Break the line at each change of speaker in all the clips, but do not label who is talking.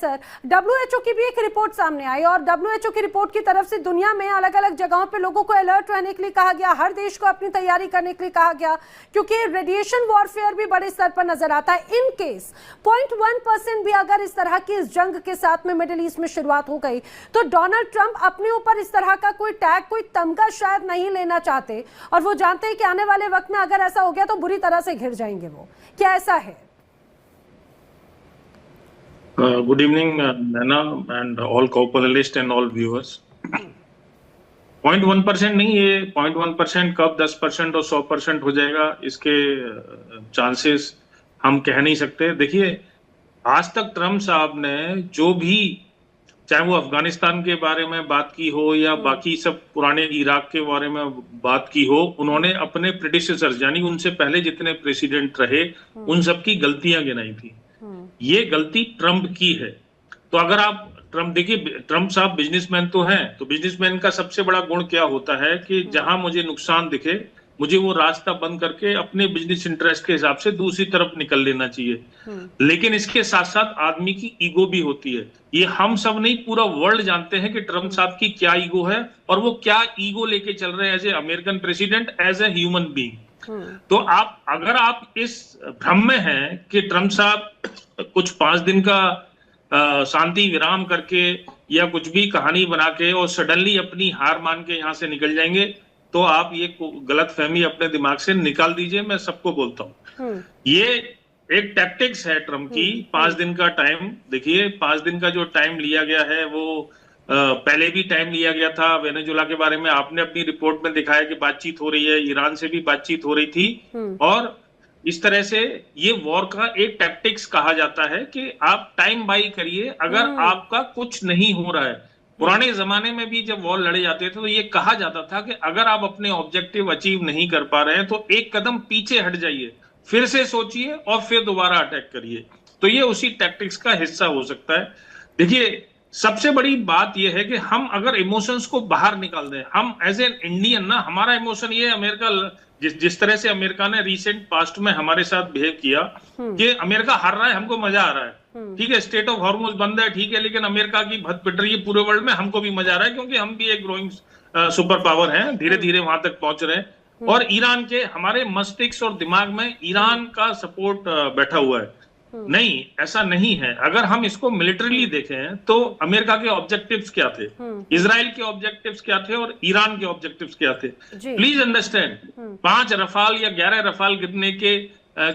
Sir, WHO की भी एक रिपोर्ट सामने आई और डब्ल्यूएचओ की रिपोर्ट की तरफ से दुनिया में अलग अलग जगहों पे लोगों को अलर्ट रहने के लिए कहा गया, हर देश को अपनी तैयारी करने के लिए कहा गया, क्योंकि रेडिएशन वॉरफेयर भी बड़े स्तर पर नजर आता है। इन केस 0.1% भी अगर इस तरह की इस जंग के साथ में मिडिल ईस्ट में शुरुआत हो गई तो डोनाल्ड ट्रंप अपने ऊपर इस तरह का कोई टैग, कोई तमगा शायद नहीं लेना चाहते, और वो जानते हैं कि आने वाले वक्त में अगर ऐसा हो गया तो बुरी तरह से घिर जाएंगे वो। क्या ऐसा है?
Good evening, Nana, and all co-panelists and all viewers. 0.1% नहीं, ये 0.1% कब 10% और 100% हो जाएगा, इसके चांसेस हम कह नहीं सकते। देखिए, आज तक ट्रम्प साहब ने जो भी, चाहे वो अफगानिस्तान के बारे में बात की हो या बाकी सब पुराने इराक के बारे में बात की हो, उन्होंने अपने प्रेडिसेसर्स यानी उनसे पहले जितने प्रेसिडेंट रहे उन सब की गलतियां गिनाई थी। ये गलती ट्रम्प की है। तो अगर आप ट्रम्प देखिए, ट्रम्प साहब बिजनेसमैन तो हैं, तो बिजनेसमैन का सबसे बड़ा गुण क्या होता है कि जहां मुझे नुकसान दिखे मुझे वो रास्ता बंद करके अपने बिजनेस इंटरेस्ट के हिसाब से दूसरी तरफ निकल लेना चाहिए। लेकिन इसके साथ साथ आदमी की ईगो भी होती है। ये हम सब नहीं, पूरा वर्ल्ड जानते हैं कि ट्रम्प साहब की क्या ईगो है और वो क्या ईगो लेके चल रहे हैं as a American president, as a human being. तो आप, अगर आप इस भ्रम में हैं कि ट्रम्प साहब कुछ 5 दिन का शांति विराम करके या कुछ भी कहानी बना के और सडनली अपनी हार मान के यहां से निकल जाएंगे, तो आप ये गलत फहमी अपने दिमाग से निकाल दीजिए। मैं सबको बोलता हूं, ये एक टैक्टिक्स है ट्रम्प की। 5 दिन का टाइम, देखिए 5 दिन का जो टाइम लिया गया है वो पहले भी टाइम लिया गया था। वेनेजुला के बारे में आपने अपनी रिपोर्ट में दिखाया कि बातचीत हो रही है, ईरान से भी बातचीत हो रही थी, और इस तरह से ये वॉर का एक टैक्टिक्स कहा जाता है कि आप टाइम बाई करिए अगर आपका कुछ नहीं हो रहा है। पुराने जमाने में भी जब वॉर लड़े जाते थे तो ये कहा जाता था कि अगर आप अपने ऑब्जेक्टिव अचीव नहीं कर पा रहे हैं तो एक कदम पीछे हट जाइए, फिर से सोचिए और फिर दोबारा अटैक करिए। तो ये उसी टैक्टिक्स का हिस्सा हो सकता है। देखिए, सबसे बड़ी बात यह है कि हम अगर इमोशंस को बाहर निकाल दें, हम एज एन इंडियन ना, हमारा इमोशन ये अमेरिका, जिस तरह से अमेरिका ने रिसेंट पास्ट में हमारे साथ बिहेव किया कि अमेरिका हार रहा है, हमको मजा आ रहा है, ठीक है, स्टेट ऑफ हॉर्मुज बंद है, ठीक है, लेकिन अमेरिका की भत पिट रही है पूरे वर्ल्ड में, हमको भी मजा आ रहा है क्योंकि हम भी एक ग्रोइंग सुपर पावर हैं, धीरे धीरे वहां तक पहुंच रहे हैं। और ईरान के, हमारे मस्तिष्क और दिमाग में ईरान का सपोर्ट बैठा हुआ है। नहीं, ऐसा नहीं है। अगर हम इसको मिलिटरीली देखें तो अमेरिका के ऑब्जेक्टिव्स क्या थे, इजराइल के ऑब्जेक्टिव्स क्या थे और ईरान के ऑब्जेक्टिव्स क्या थे। प्लीज अंडरस्टैंड, 5 रफाल या 11 रफाल गिरने के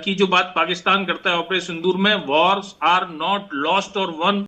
की जो बात पाकिस्तान करता है ऑपरेशन सिंदूर में, वॉर्स आर नॉट लॉस्ट और वन।